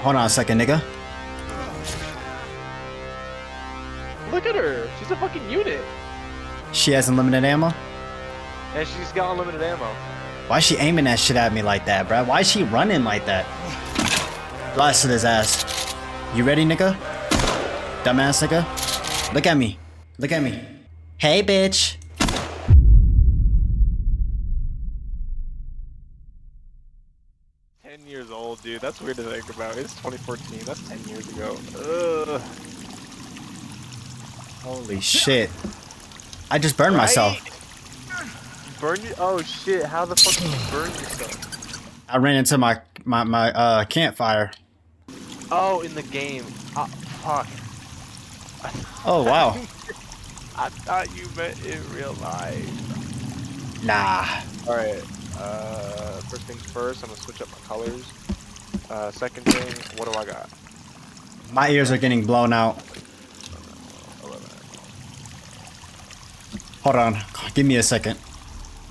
Hold on a second, nigga. Look at her. She's a fucking unit. She has unlimited ammo? And she's got unlimited ammo. Why is she aiming that shit at me like that, bruh? Why is she running like that? Blasted his ass. You ready, nigga? Dumbass nigga? Look at me. Look at me. Hey, bitch. 10 years old, dude. That's weird to think about. It's 2014. That's 10 years ago. Ugh. Holy shit. I just burned Right? myself. Burn you? Oh shit! How the fuck did you burn yourself? I ran into my campfire. Oh, in the game. Fuck. Oh, wow. I thought you meant in real life. Nah. All right. First things first. I'm gonna switch up my colors. Second thing. What do I got? My ears are getting blown out. 11. Hold on. Give me a second.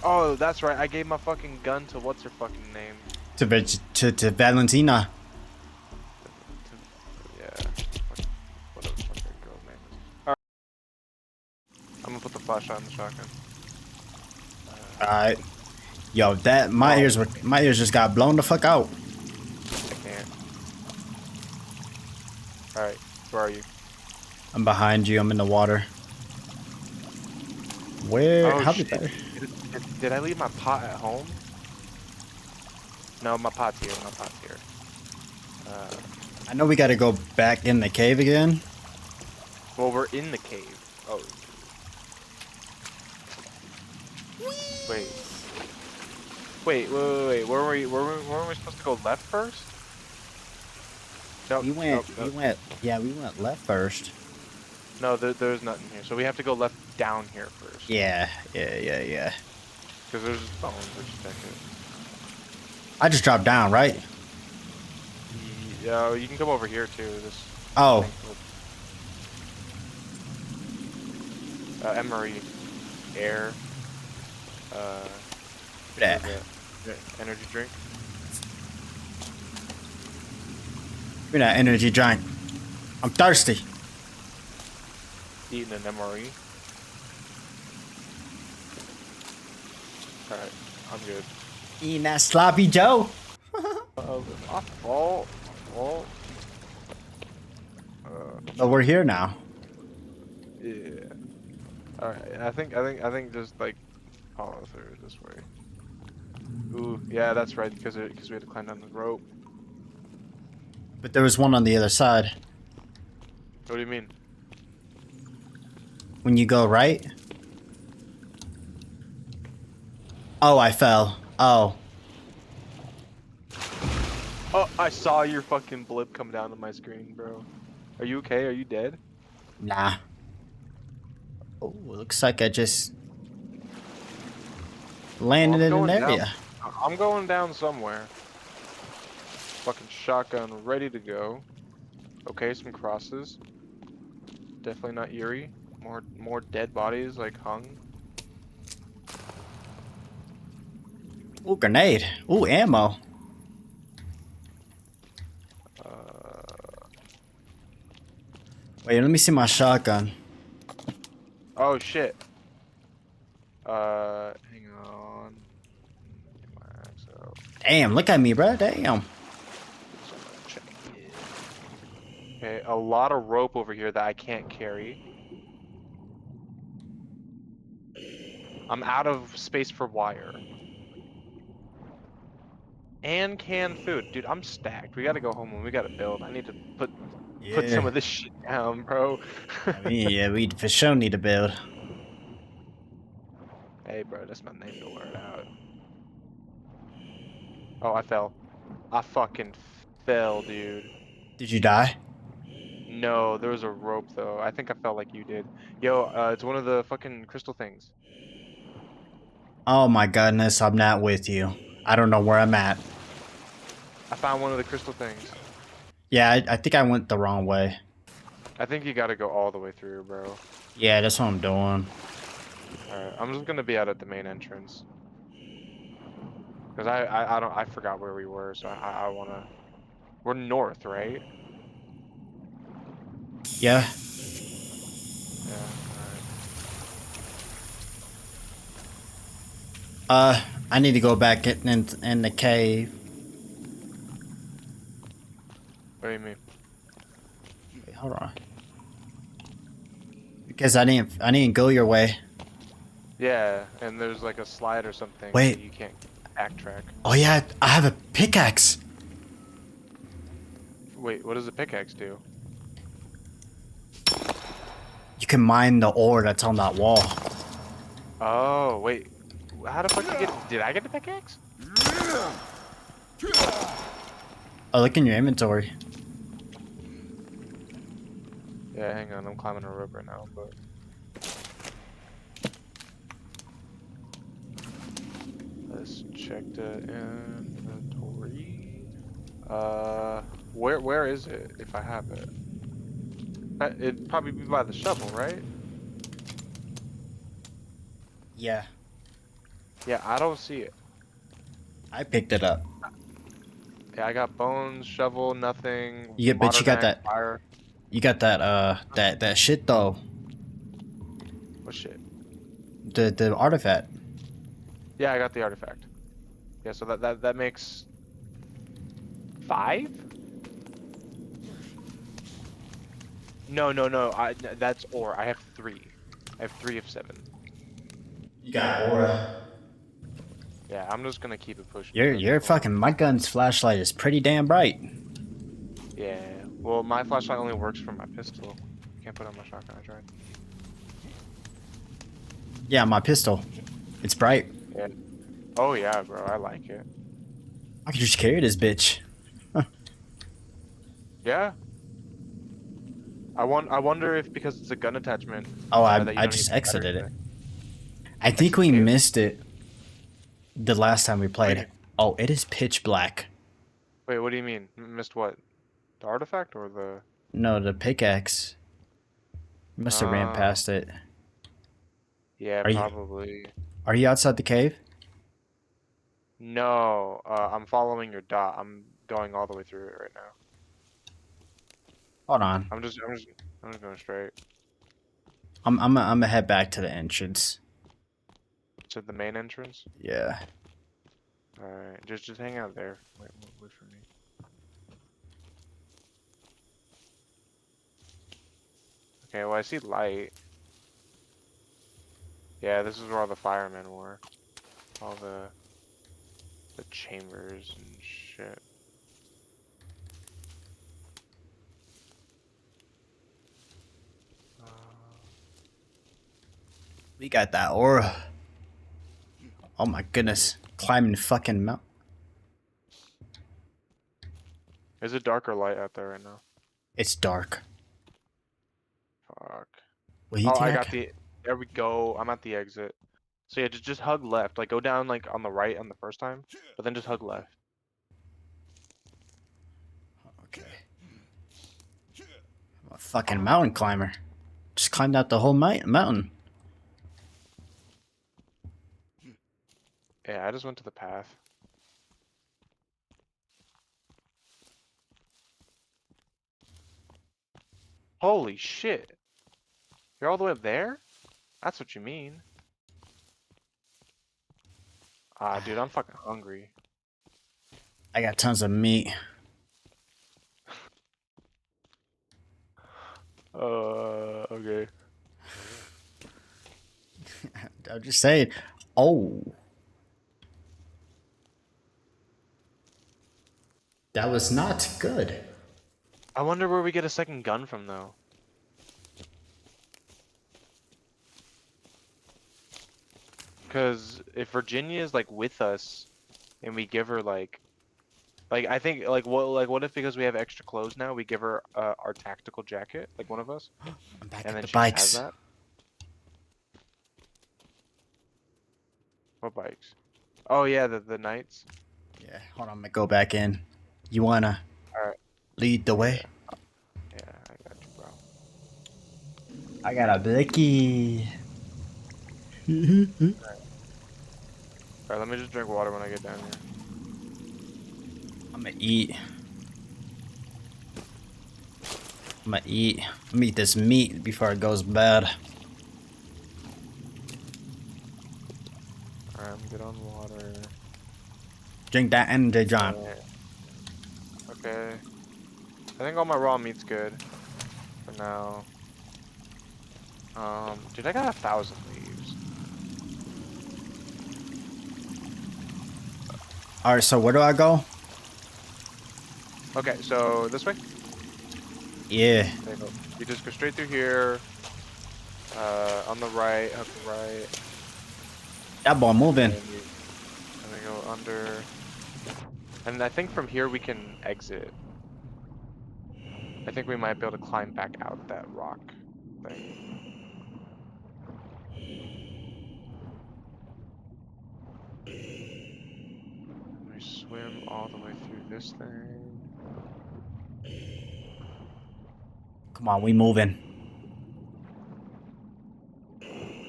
Oh, that's right. I gave my fucking gun to what's her fucking name? To Valentina. Yeah. Whatever the fuck that girl's name is. Alright. I'm gonna put the flashlight on the shotgun. Alright. Yo, that my ears just got blown the fuck out. I can't. Alright, where are you? I'm behind you. I'm in the water. Where? Oh How shit. did that? Did I leave my pot at home? No, my pot's here. My pot's here. I know we got to go back in the cave again. Well, we're in the cave. Oh. Wait. Wait. Weren't we supposed to go left first? No, We went. no. We went. Yeah, we went left first. No, there's nothing here. So we have to go left down here first. Yeah. Because there's bones or something. I just dropped down, right? Yeah, you can come over here too. This. Oh. Emery, air. That. Energy drink. Give me that energy drink. I'm thirsty. Eating an MRE. Alright, I'm good. Eating that sloppy Joe. My fault. Well, But we're here now. yeah. Alright, I think just like follow through this way. Ooh, yeah, that's right, because we had to climb down the rope. But there was one on the other side. What do you mean? When you go right. Oh, I fell. Oh. Oh, I saw your fucking blip come down on my screen, bro. Are you okay? Are you dead? Nah. Oh, looks like I just landed in an area. I'm going down somewhere. Fucking shotgun ready to go. Okay, some crosses. Definitely not eerie. More dead bodies like hung. Ooh, grenade. Ooh, ammo. Wait, let me see my shotgun. Oh shit. Hang on. So, Damn, look at me, bro. Damn. check it. Okay, a lot of rope over here that I can't carry. I'm out of space for wire. And canned food. Dude, I'm stacked. We gotta go home and we gotta build. I need to put some of this shit down, bro. I mean, yeah, we for sure need to build. Hey, bro, that's my name to word out. Oh, I fell. I fucking fell, dude. Did you die? No, there was a rope though. I think I fell like you did. Yo, it's one of the fucking crystal things. Oh my goodness, I'm not with you. I don't know where I'm at. I found one of the crystal things. Yeah, I think I went the wrong way. I think you gotta go all the way through, bro. Yeah, that's what I'm doing. Alright, I'm just gonna be out at the main entrance. Cause I forgot where we were, so I wanna We're north, right? Yeah. Yeah. Alright. I need to go back in the cave. What do you mean? Wait, hold on. Because I didn't go your way. Yeah, and there's like a slide or something, so Wait. you can't backtrack. Oh yeah, I have a pickaxe. Wait, what does a pickaxe do? You can mine the ore that's on that wall. Oh, wait. How the fuck did you get? Did I get the pickaxe? Oh, look in your inventory. Yeah, hang on. I'm climbing a rope right now, but let's check the inventory. Where is it? If I have it, it'd probably be by the shovel, right? Yeah, Yeah, I don't see it. I picked it up. Yeah, I got bones, shovel, nothing. Yeah, but you Modern got axe, that. fire. You got that shit though. What shit? The artifact. Yeah, I got the artifact. Yeah, so that makes 5? No. That's ore. I have 3. I have 3 of 7. You got aura. Yeah, I'm just gonna keep it pushing. Your fucking my gun's flashlight is pretty damn bright. Yeah. Well, my flashlight only works for my pistol. Can't put it on my shotgun. I tried. Yeah, my pistol. It's bright. Yeah. Oh yeah, bro. I like it. I could just carry this bitch. Yeah. I wonder if because it's a gun attachment. Oh, that you I don't just need the exited it. battery. I think we Exit. missed it the last time we do you played. mean? Oh, it is pitch black. Wait, what do you mean? Missed what? The artifact or the? No, the pickaxe. You must have ran Oh, past it. yeah, Are you probably. are you outside the cave? No, I'm following your dot. I'm going all the way through it right now. Hold on. I'm just going straight I'm gonna head back to the entrance. to the main entrance. Yeah. Alright, just hang out there. Wait for me. Okay, well I see light. Yeah, this is where all the firemen were. All the chambers and shit. We got that aura. Oh my goodness. Climbing fucking mount. Is it dark or light out there right now? It's dark. Fuck. Will you Oh, take I that got the. There we go. I'm at the exit. So yeah, just hug left. Like go down like on the right on the first time, but then just hug left. Okay. I'm a fucking mountain climber. Just climbed out the whole mountain. Yeah, I just went to the path. Holy shit. You're all the way up there? That's what you mean. Ah, dude, I'm fucking hungry. I got tons of meat. Okay. I'm just saying. Oh. That was not good. I wonder where we get a second gun from, though. Because if Virginia is, like, with us, and we give her, like, I think, what if because we have extra clothes now, we give her, our tactical jacket, like one of us, I'm back and at then the she just has bikes. that? What bikes? Oh, yeah, the knights. Yeah, hold on, I'm gonna go back in. You wanna Alright. lead the way? Yeah, I got you, bro. I got a blicky. Alright, let me just drink water when I get down here. I'm gonna eat. I'm gonna eat. Let me eat this meat before it goes bad. Alright, I'm good on water. Drink that energy drink. Alright. Okay. I think all my raw meat's good for now. Dude, I got 1,000 leaves. Alright, so where do I go? Okay, so this way? Yeah. There you go. You just go straight through here. On the right, up the right. That boy moving. And we go under. And I think from here we can exit. I think we might be able to climb back out that rock thing. We swim all the way through this thing. Come on, we moving.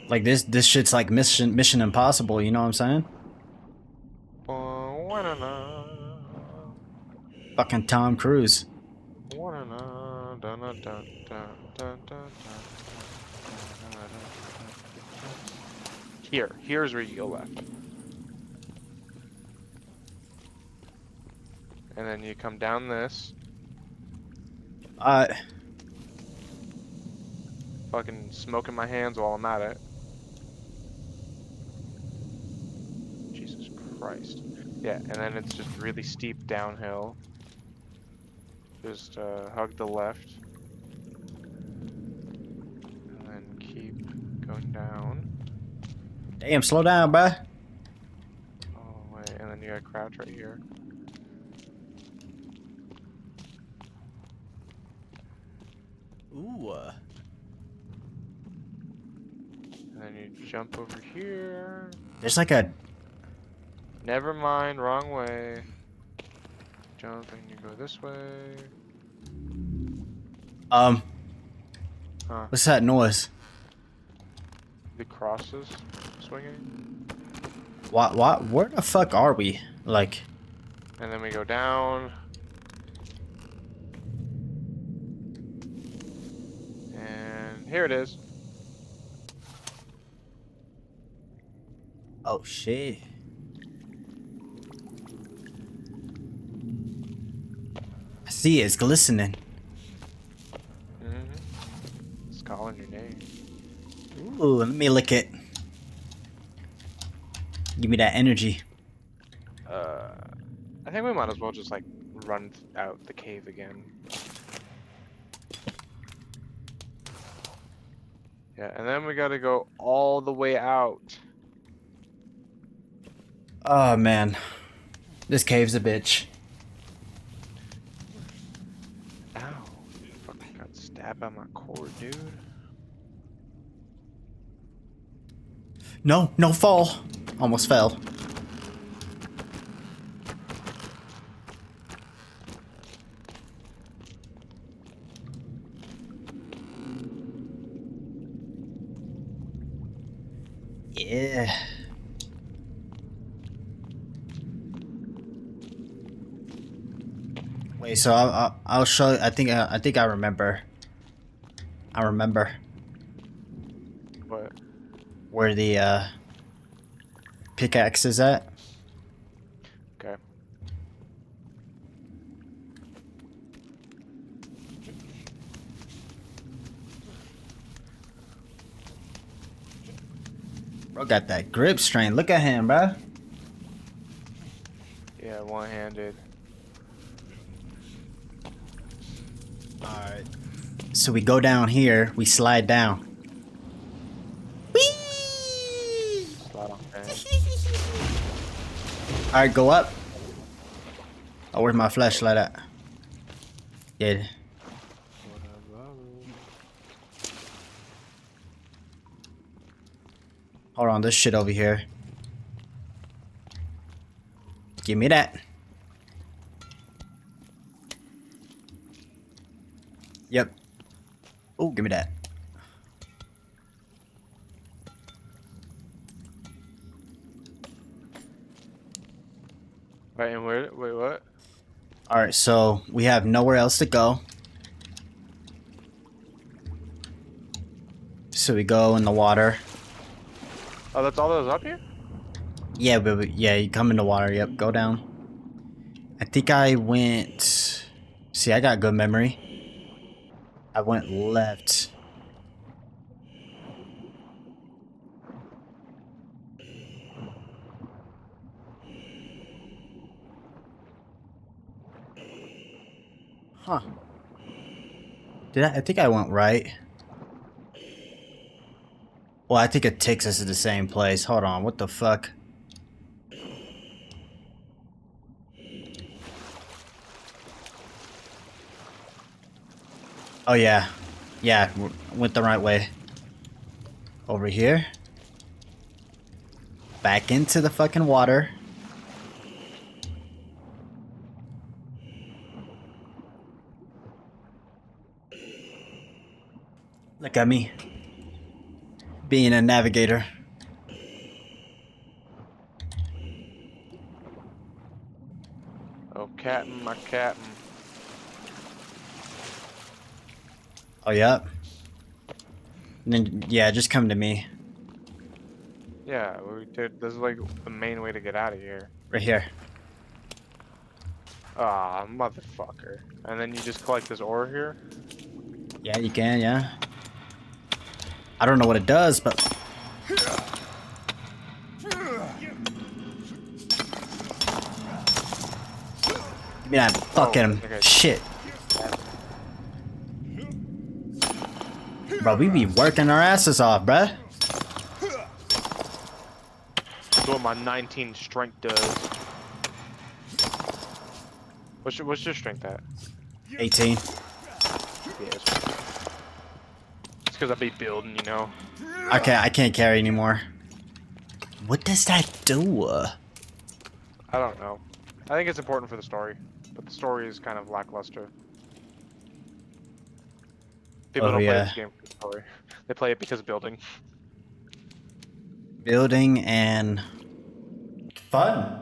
Like this shit's like Mission Impossible, you know what I'm saying? Fucking Tom Cruise. Here's where you go left. And then you come down this. Fucking smoking my hands while I'm at it. Jesus Christ. Yeah, and then it's just really steep downhill. Just hug the left. And then keep going down. Damn, slow down, bruh. Oh, wait, and then you gotta crouch right here. Ooh. And then you jump over here. There's like a... Never mind, wrong way. Jump and you go this way. Huh. What's that noise? The crosses swinging. What? Where the fuck are we? Like... And then we go down. And here it is. Oh, shit. I see it, it's glistening. It's calling your name. Ooh, let me lick it. Give me that energy. I think we might as well just like run out the cave again. Yeah, and then we gotta go all the way out. Oh, man. This cave's a bitch. Ow. Fucking got stabbed by my cord, dude. No, no fall. Almost fell. Yeah. Wait, so I'll show. I think I remember. I remember What? where the pickaxe is at. Okay. Bro got that grip strength. Look at him, bro. Yeah, one-handed. Alright. So we go down here, we slide down. Whee! Slide on fan. Alright, go up. Oh, where's my flashlight at? Yeah. Hold on, this shit over here. Give me that. Yep. Oh, give me that. Right, and wait, what? Alright, so we have nowhere else to go. So we go in the water. Oh, that's all that was up here? Yeah, yeah, you come in the water. Yep, go down. I think I went. See, I got good memory. I went left. Huh. Did I think I went right. Well, I think it takes us to the same place. Hold on, what the fuck? Oh yeah. Yeah, went the right way. Over here. Back into the fucking water. Look at me. Being a navigator. Oh, captain, my captain. Oh, yep. And then, yeah, just come to me. Yeah, this is like the main way to get out of here. Right here. Ah, motherfucker. And then you just collect this ore here? Yeah, you can, yeah. I don't know what it does, but... Give me that fucking okay. shit. Bro, we be working our asses off, bruh. That's what my 19 strength does. What's your strength at? 18. Yeah, it's because I be building, you know. Okay, I can't carry anymore. What does that do? I don't know. I think it's important for the story, but the story is kind of lackluster. People Oh, don't play yeah. this game for the story. They play it because of building. Building and... Fun.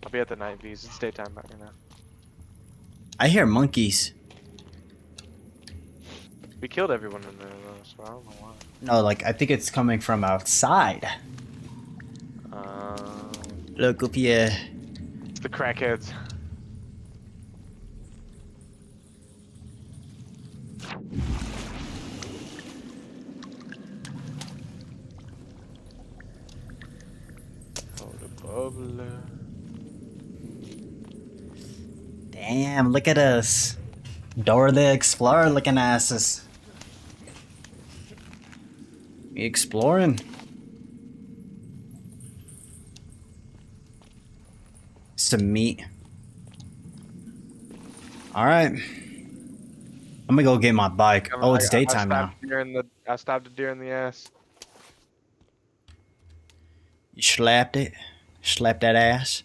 I'll be at the night V's. It's daytime back here now. I hear monkeys. We killed everyone in there though, so I don't know why. No, like, I think it's coming from outside. Look up here. It's the crackheads. Oh, the bubbler. Damn, look at us. Dora the Explorer looking asses. We exploring. Some meat. Alright. I'm gonna go get my bike. Oh, it's daytime now. I stabbed a deer in the ass. You slapped it? Slapped that ass?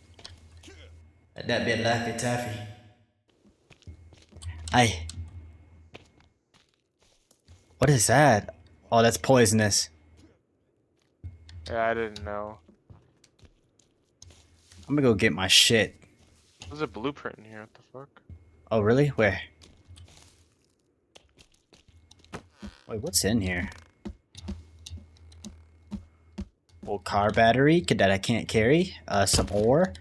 That bit Laffy Taffy. Aye. What is that? Oh, that's poisonous. Yeah, I didn't know. I'm gonna go get my shit. There's a blueprint in here. What the fuck? Oh, really? Where? Wait, what's in here? Old car battery that I can't carry. Some ore.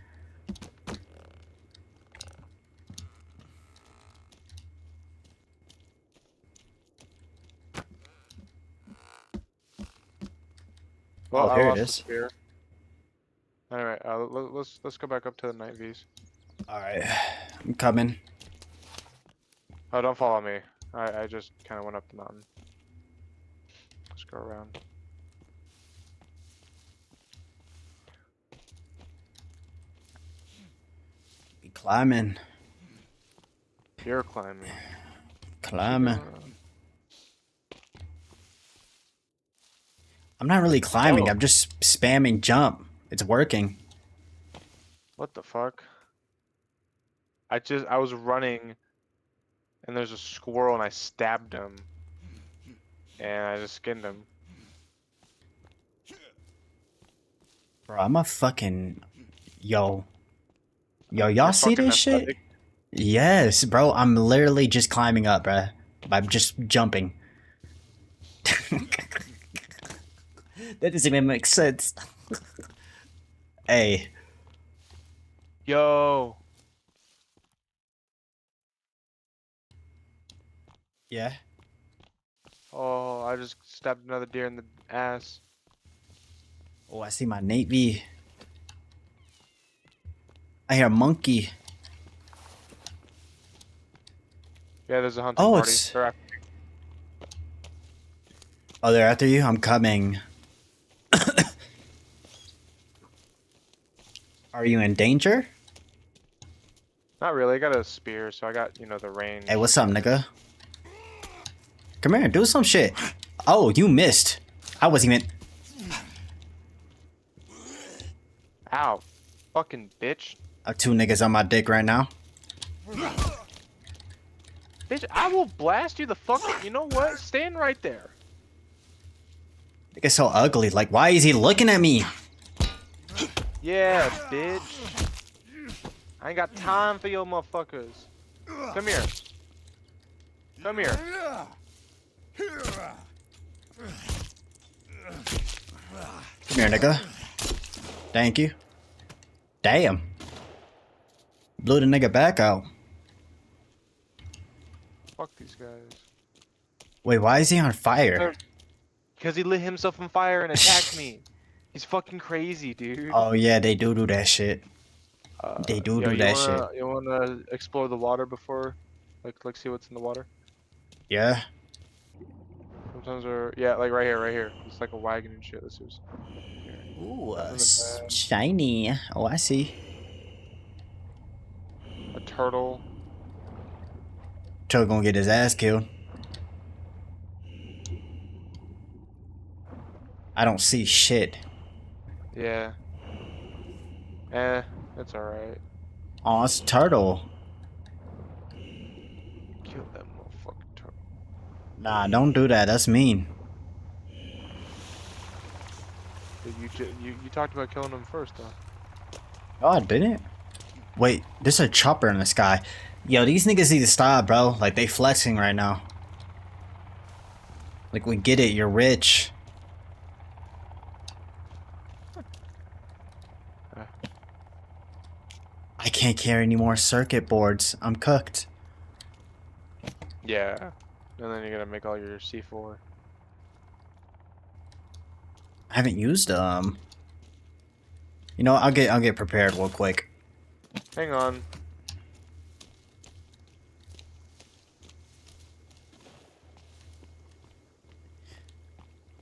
Well, Oh, I here it lost the is. spear. Alright, let's go back up to the night V's. Alright, I'm coming. Oh, don't follow me. I just kind of went up the mountain. Let's go around. Be climbing. You're climbing. Climbing. I'm not really climbing, Oh. I'm just spamming jump. It's working. What the fuck? I was running and there's a squirrel and I stabbed him. And I just skinned him. Bro, I'm a fucking... Yo, y'all You're see fucking this shit? athletic. Yes, bro, I'm literally just climbing up, bruh. I'm just jumping. That doesn't even make sense. Hey, Yo. yeah. Oh, I just stabbed another deer in the ass. Oh, I see my Navy. I hear a monkey. Yeah, there's a hunting Oh, party. it's. They're after- Oh, they're after you? I'm coming. Are you in danger? Not really. I got a spear, so I got, you know, the range. Hey, what's up, nigga? Come here, do some shit. Oh, you missed. I wasn't even. Ow. Fucking bitch. I have two niggas on my dick right now. Bitch, I will blast you the fuck. You know what? Stand right there. Nigga's so ugly. Like, why is he looking at me? Yeah, bitch. I ain't got time for your motherfuckers. Come here. Come here. Come here, nigga. Thank you. Damn. Blew the nigga back out. Fuck these guys. Wait, why is he on fire? Because he lit himself on fire and attacked me. He's fucking crazy, dude. Oh, yeah, they do that shit. They do Yo, that shit. You wanna explore the water before, like see what's in the water? Yeah? Sometimes they're yeah, like right here. It's like a wagon and shit. Let's see what's Ooh, Nothing bad. shiny. Oh, I see. a turtle. Joe gonna get his ass killed. I don't see shit. Yeah. That's alright. Oh, it's a turtle. Kill that motherfucking turtle. Nah, don't do that. That's mean. Dude, you talked about killing him first, though. Oh, I didn't? Wait, there's a chopper in the sky. Yo, these niggas need to stop, bro. Like, they flexing right now. Like, we get it. You're rich. I can't carry any more circuit boards. I'm cooked. Yeah. And then you're gonna make all your C4. I haven't used You know, I'll get prepared real quick. Hang on.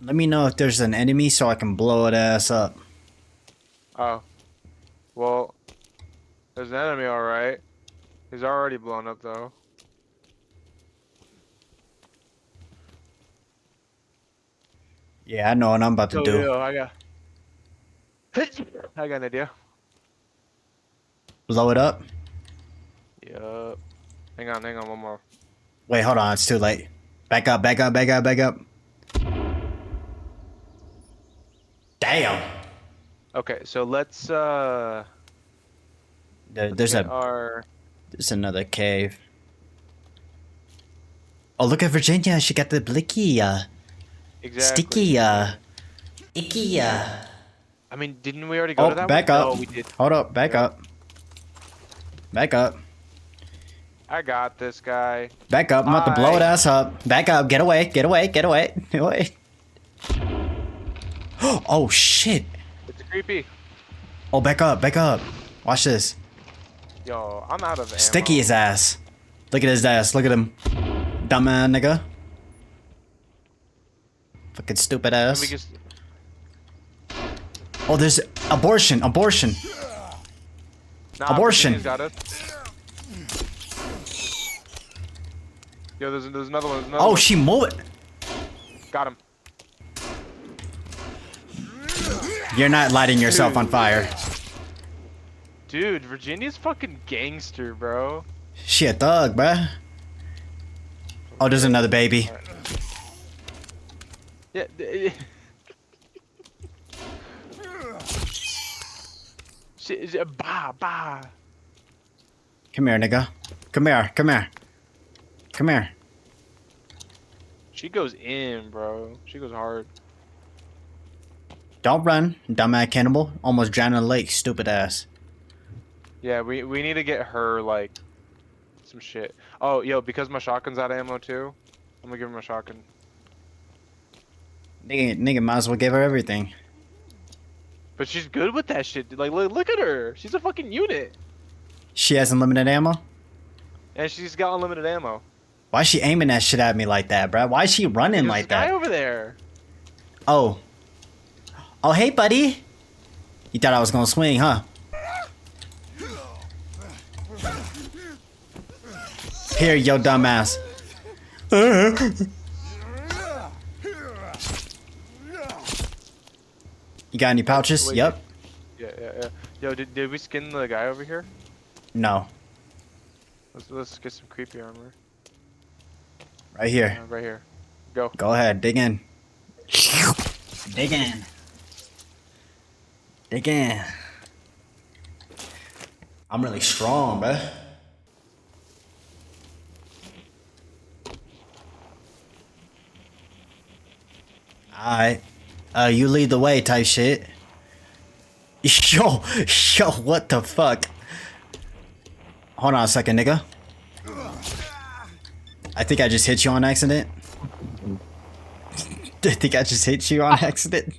Let me know if there's an enemy so I can blow it ass up. Oh. Well, there's an enemy, alright. He's already blown up, though. Yeah, I know what I'm about to do. I got an idea. Blow it up? Yup. Hang on, one more. Wait, hold on, it's too late. Back up. Damn. Okay, so let's There's get our there's another cave. Oh, look at Virginia. She got the blicky, exactly. sticky, icky, I mean, didn't we already go Oh, to that back one? up. No, we did. Hold up, back Yeah. up. Back up. I got this guy. Back up. I'm about to blow it ass up. Back up. Get away. Get away. Get away. Get away. Oh, shit. It's creepy. Oh, back up. Back up. Watch this. Yo, I'm out of ammo. Sticky his ass. Look at his ass. Look at him. Dumbass nigga. Fucking stupid Let me ass. just... Oh, there's abortion. Abortion. Nah, Abortion. Virginia's got us. Yo, there's another one. Oh, she moved. Got him. You're not lighting yourself on fire. Dude, Virginia's fucking gangster, bro. She a thug, bruh. Oh, there's another baby. Yeah. Bah. Come here, nigga. Come here. Come here. Come here. She goes in, bro. She goes hard. Don't run, dumbass cannibal. Almost drowned in the lake, stupid ass. Yeah, we need to get her like some shit. Oh, yo, because my shotgun's out of ammo too, I'm gonna give her my shotgun. Nigga might as well give her everything. But she's good with that shit. Dude. Like, look at her. She's a fucking unit, She has unlimited ammo? and she's got unlimited ammo. Why is she aiming that shit at me like that, bruh? Why is she running There's like a guy that? over there. Oh. Oh, hey, buddy. You thought I was gonna swing, huh? Here, yo dumbass. You got any pouches? Wait. Yep. Yeah. Yo, did we skin the guy over here? No. Let's get some creepy armor. Right here. Right here. Go. Go ahead, dig in. Dig in. Dig in. I'm really strong, bruh. Alright. You lead the way type shit. Yo, what the fuck? Hold on a second, nigga. I think I just hit you on accident. I think I just hit you on accident.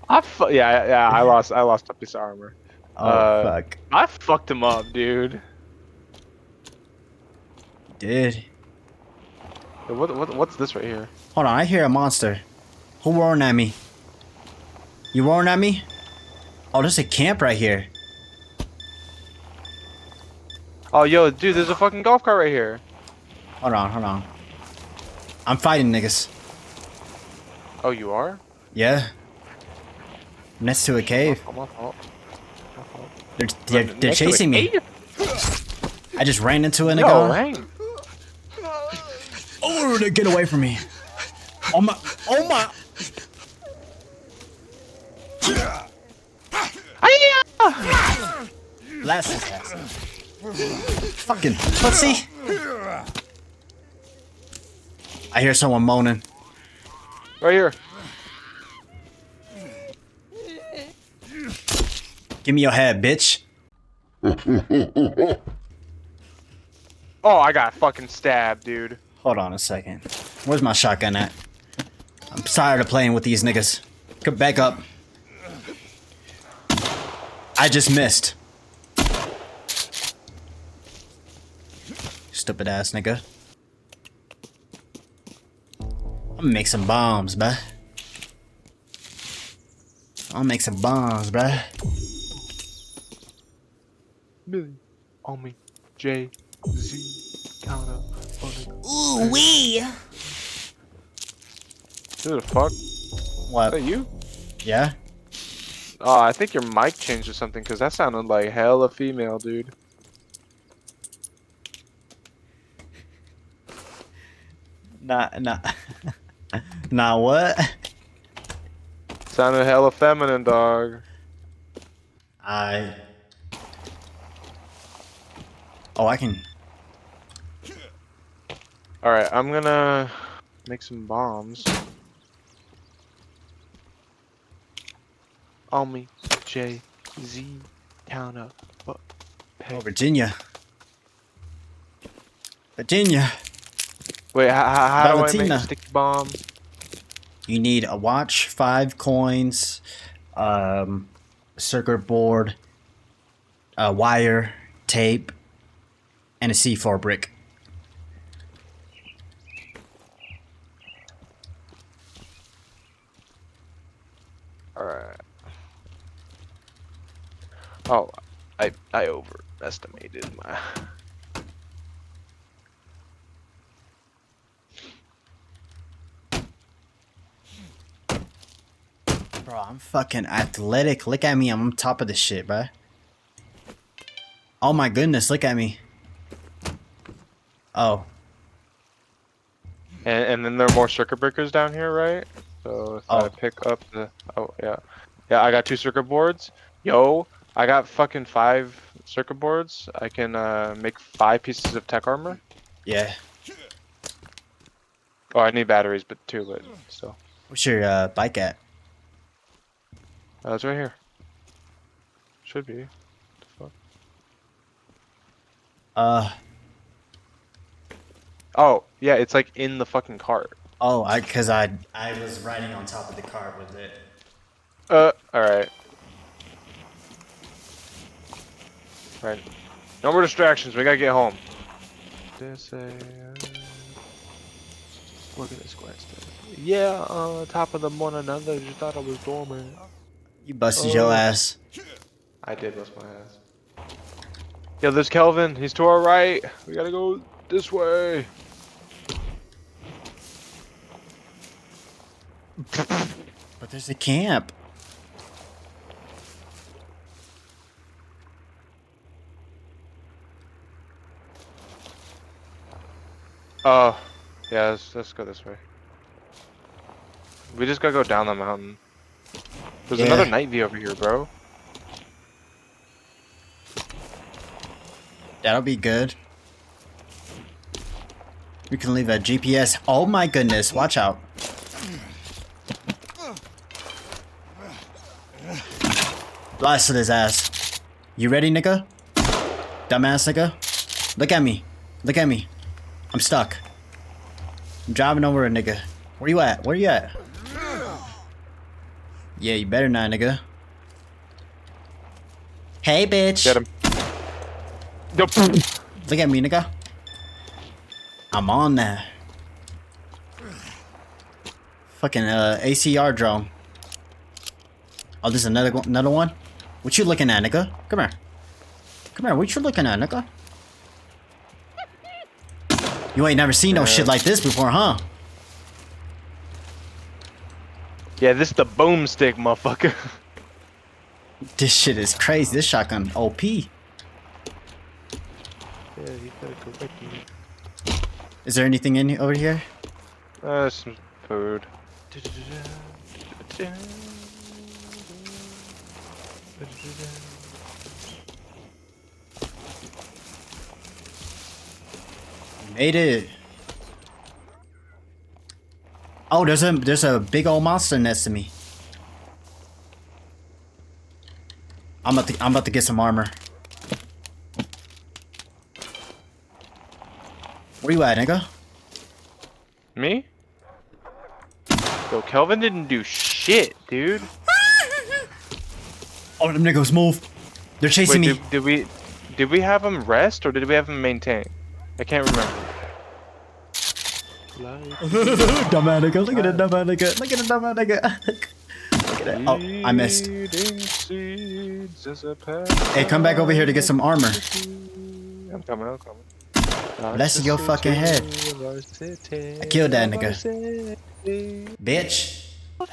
Yeah. I lost a piece of armor. Oh, fuck. I fucked him up, dude. Dude. What's this right here? Hold on, I hear a monster. Who roaring at me? You roaring at me? Oh, there's a camp right here. Oh, yo, dude, there's a fucking golf cart right here. Hold on. I'm fighting niggas. Oh, you are? Yeah. Next to a cave. My fault. They're chasing me. I just ran into a Yo, nigga. hang. Oh, get away from me. Oh my. Blast his ass. Fucking pussy. I hear someone moaning. Right here. Give me your head, bitch. Oh, I got fucking stabbed, dude. Hold on a second. Where's my shotgun at? I'm tired of playing with these niggas. Come back up. I just missed. Stupid ass nigga. I'm gonna make some bombs, bruh. I'll make some bombs, bruh. Billy, on me, J, Z, counter, Ooh wee. Who the fuck? What? Is that you? Yeah? Oh, I think your mic changed or something, because that sounded like hella female, dude. Nah, what? Sounded hella feminine, dog. Oh, I can. Alright, I'm gonna make some bombs. On me, J, Z, counter, Oh, Virginia. Wait, how do I make Valentina. a sticky bomb? You need a watch, 5 coins, circuit board, a wire, tape, and a C4 brick. Alright. Oh, I overestimated my... Bro, I'm fucking athletic. Look at me. I'm on top of this shit, bro. Oh my goodness, look at me. Oh. And then there are more circuit breakers down here, right? So if Oh. I pick up the... Oh, yeah. Yeah, I got 2 circuit boards. Yo, I got fucking 5 circuit boards. I can make 5 pieces of tech armor. Yeah. Oh, I need batteries, but too lit. So, Where's your bike at? it's right here. Should be. The fuck? Uh, Oh, yeah, it's like in the fucking cart. oh, cause I was riding on top of the cart with it. Alright. Right. No more distractions, we gotta get home. Look at this quest. Yeah, top of the morning, another just thought I was dormant. You busted your ass. I did bust my ass. Yo, there's Kelvin. He's to our right. We gotta go this way. But there's a camp. Oh, yeah, let's go this way. We just gotta go down the mountain. There's Yeah. another night view over here, bro. That'll be good. We can leave a GPS. Oh my goodness, watch out. Blasted his ass. You ready, nigga? Dumbass nigga? Look at me. Look at me. I'm stuck. I'm driving over a nigga. Where you at? Where you at? Yeah, you better not, nigga. Hey, bitch. Get him. Yup. Look at me, nigga. I'm on that. Fucking ACR drone. Oh, there's another one. What you looking at, nigga? Come here. Come here. What you looking at, nigga? You ain't never seen no shit like this before, huh? Yeah, this is the boomstick, motherfucker. This shit is crazy. This shotgun OP. Yeah, you gotta correct me. Is there anything in over here? Some food. Made it. Oh, there's a big old monster next to me. I'm about to get some armor. Where you at, nigga? Me? Yo, Kelvin didn't do shit, dude. Oh, them niggas move. They're chasing me. Did we have him rest or did we have him maintain? I can't remember. Dumbass nigga. Look at that dumbass nigga. Look at the dumbass nigga. Look at that. Oh, I missed. Hey, come back over here to get some armor. I'm coming. Bless your fucking head. I killed that nigga. Bitch.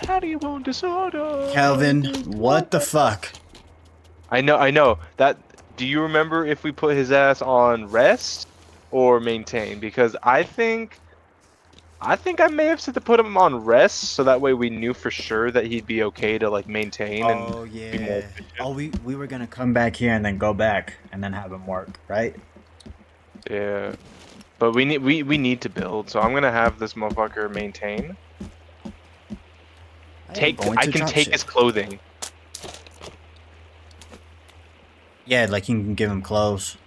How do you want disorder? Calvin, what the fuck? I know. That. Do you remember if we put his ass on rest or maintain? Because I think I may have said to put him on rest so that way we knew for sure that he'd be okay to like maintain and be more efficient. Oh, we were gonna come back here and then go back and then have him work, right? Yeah. But we need to build, so I'm gonna have this motherfucker maintain. I can take his clothing. Yeah, like you can give him clothes.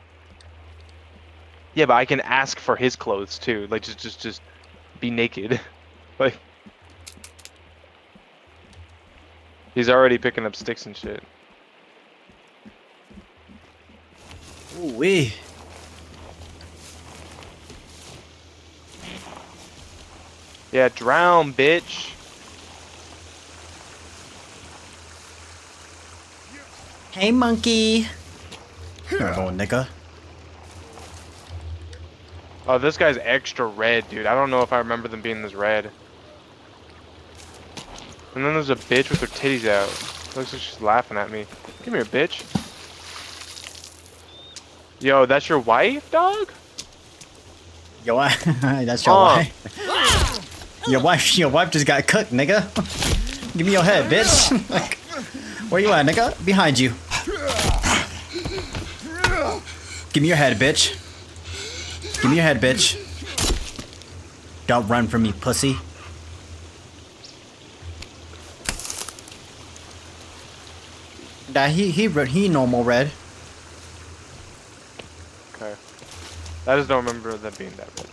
Yeah, but I can ask for his clothes too. Like just be naked. Like he's already picking up sticks and shit. Ooh wee. Yeah, drown, bitch. Hey, monkey. Here, little nigga. Oh, this guy's extra red, dude. I don't know if I remember them being this red. And then there's a bitch with her titties out. Looks like she's laughing at me. Come here, bitch. Yo, that's your wife, dog? Yo, that's your wife. Your wife just got cooked, nigga. Give me your head, bitch. Like, where you at, nigga? Behind you. Give me your head, bitch. Give me your head, bitch. Don't run from me, pussy. Nah, he normal red. Okay. I just don't remember them being that red.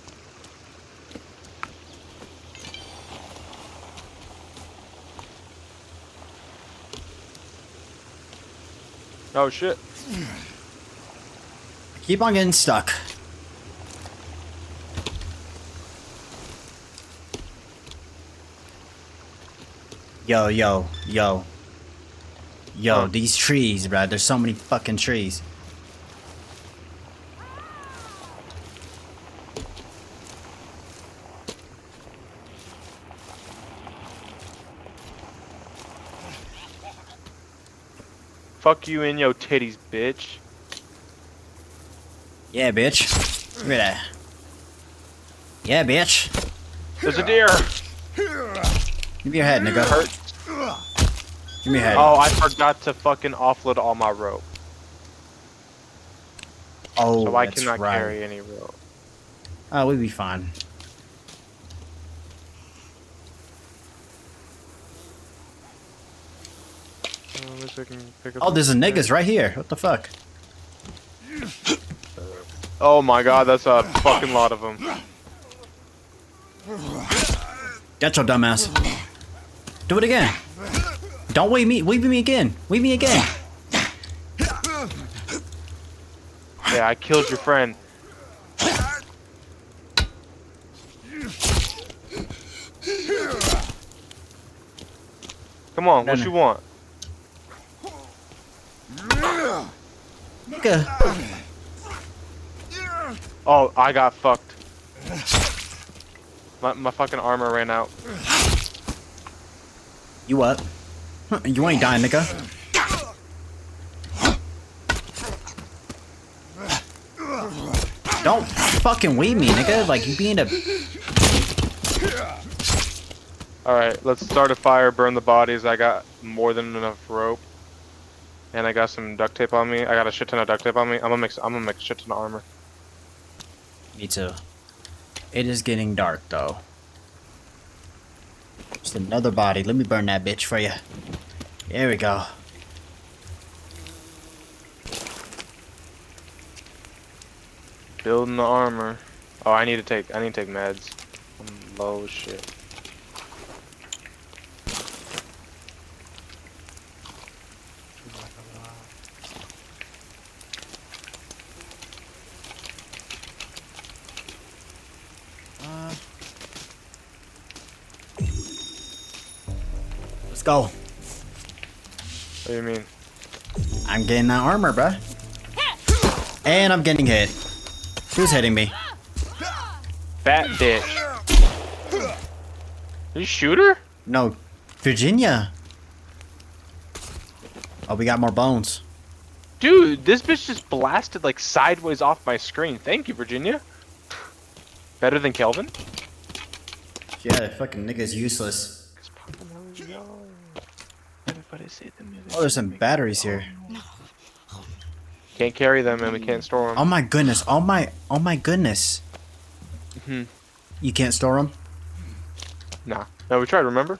Oh shit. Keep on getting stuck. Yo, yo, yo. Yo, Huh. these trees, bruh. There's so many fucking trees. Fuck you in your titties, bitch. Yeah, bitch. Look at that. Yeah, bitch. There's a deer. Give me your head, nigga. Hurt. Give me your head. Oh, I forgot to fucking offload all my rope. Oh, So I that's cannot right. carry any rope. Oh, we'll be fine. At least I can pick up Oh, there's a some niggas right here. What the fuck? Oh my god, that's a fucking lot of them. Get your dumbass. Do it again. Don't weave me. Weave me again. Weave me again. Yeah, I killed your friend. Come on, what you want? Nigga. Oh, I got fucked. My fucking armor ran out. You up? Huh, you ain't dying, nigga. Don't fucking weave me, nigga. Like, you being a... Alright, let's start a fire, burn the bodies. I got more than enough rope. And I got some duct tape on me. I got a shit ton of duct tape on me. I'm gonna make a shit ton of armor. Me too. It is getting dark, though. Just another body. Let me burn that bitch for you. There we go. Building the armor. Oh, I need to take meds. I'm low as shit. Let's go. What do you mean? I'm getting that armor, bruh. And I'm getting hit. Who's hitting me? Fat bitch. Did you shoot her? No. Virginia. Oh, we got more bones. Dude, this bitch just blasted like sideways off my screen. Thank you, Virginia. Better than Kelvin? Yeah, that fucking nigga's useless. Oh, there's some batteries here. Can't carry them and we can't store them. Oh my goodness. Oh my goodness. You can't store them? Nah. No, we tried, remember?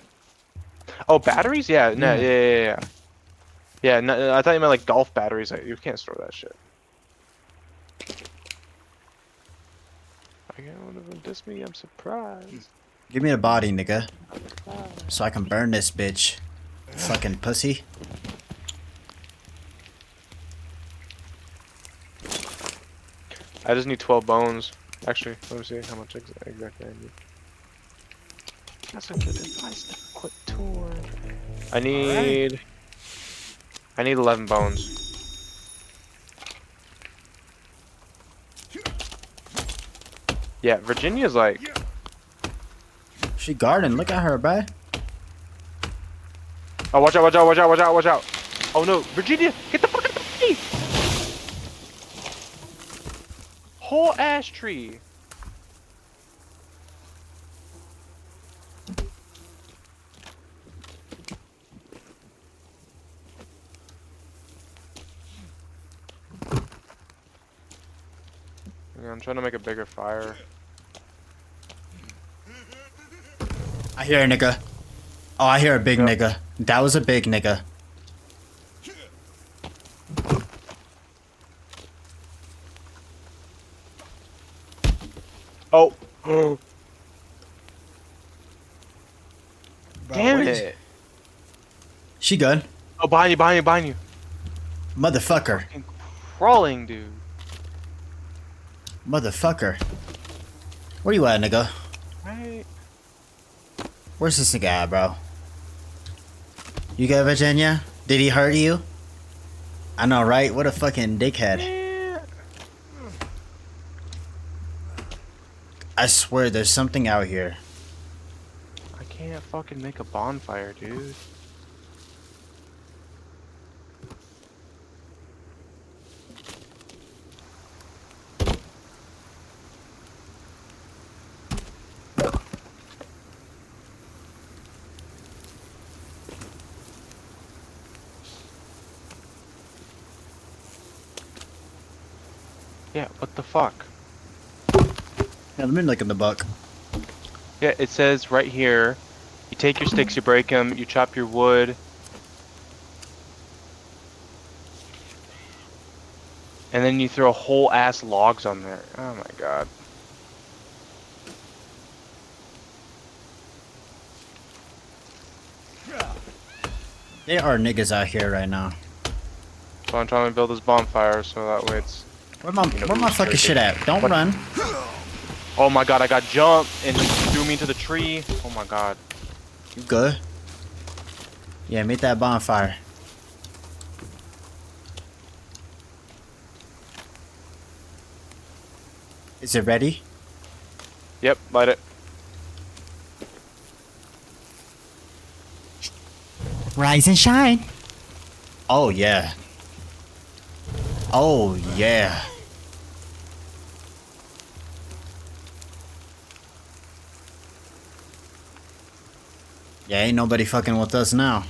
Oh, batteries? Yeah, no, yeah. Yeah, no, I thought you meant like golf batteries. Like, you can't store that shit. I got one of them diss me, I'm surprised. Give me the body, nigga. So I can burn this bitch. Fucking pussy. I just need 12 bones. Actually, let me see how much exactly I need. That's a good advice. Never quit touring. I need 11 bones. Yeah, Virginia's like... She guarding. Look at her, bruh. Oh, watch out, watch out, watch out, watch out, watch out. Oh no, Virginia, get the fuck out of the tree! Whole ash tree. Yeah, I'm trying to make a bigger fire. I hear a nigga. Oh, I hear a big Yep. nigga. That was a big nigga. Oh. Bro, Damn what is- it. She good. Oh, behind you, behind you, behind you. Motherfucker. Fucking crawling, dude. Motherfucker. Where you at, nigga? Right. Where's this nigga at, bro? You good, Virginia? Did he hurt you? I know, right? What a fucking dickhead. Yeah. I swear there's something out here. I can't fucking make a bonfire, dude. Yeah, what the fuck? Yeah, let me look in the book. Yeah, it says right here, you take your sticks, you break them, you chop your wood, and then you throw whole ass logs on there. Oh my god. There are niggas out here right now. So I'm trying to build this bonfire so that way it's... Where my, You know, where my who's fucking drinking? shit at? Don't What? run. Oh my god, I got jumped and he threw me into the tree. Oh my god. You good? Yeah, make that bonfire. Is it ready? Yep, light it. Rise and shine. Oh yeah. Oh yeah. Yeah, ain't nobody fucking with us now.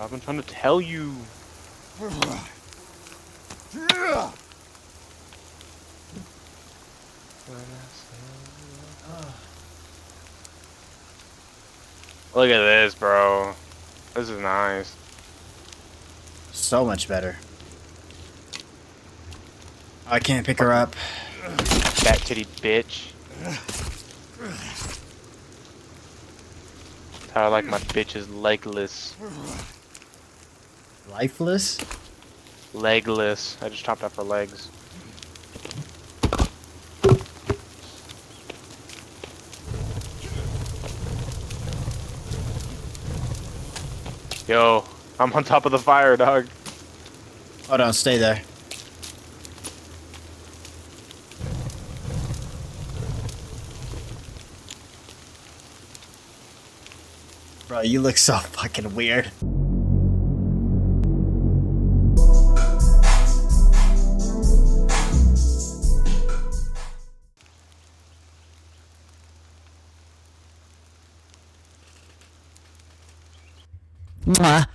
I've been trying to tell you. Look at this, bro. This is nice. So much better. I can't pick her up. Fat titty bitch. That's how I like my bitches legless. Lifeless? Legless. I just chopped off her legs. Yo, I'm on top of the fire, dog. Hold on, stay there. Bro, you look so fucking weird. Mwah.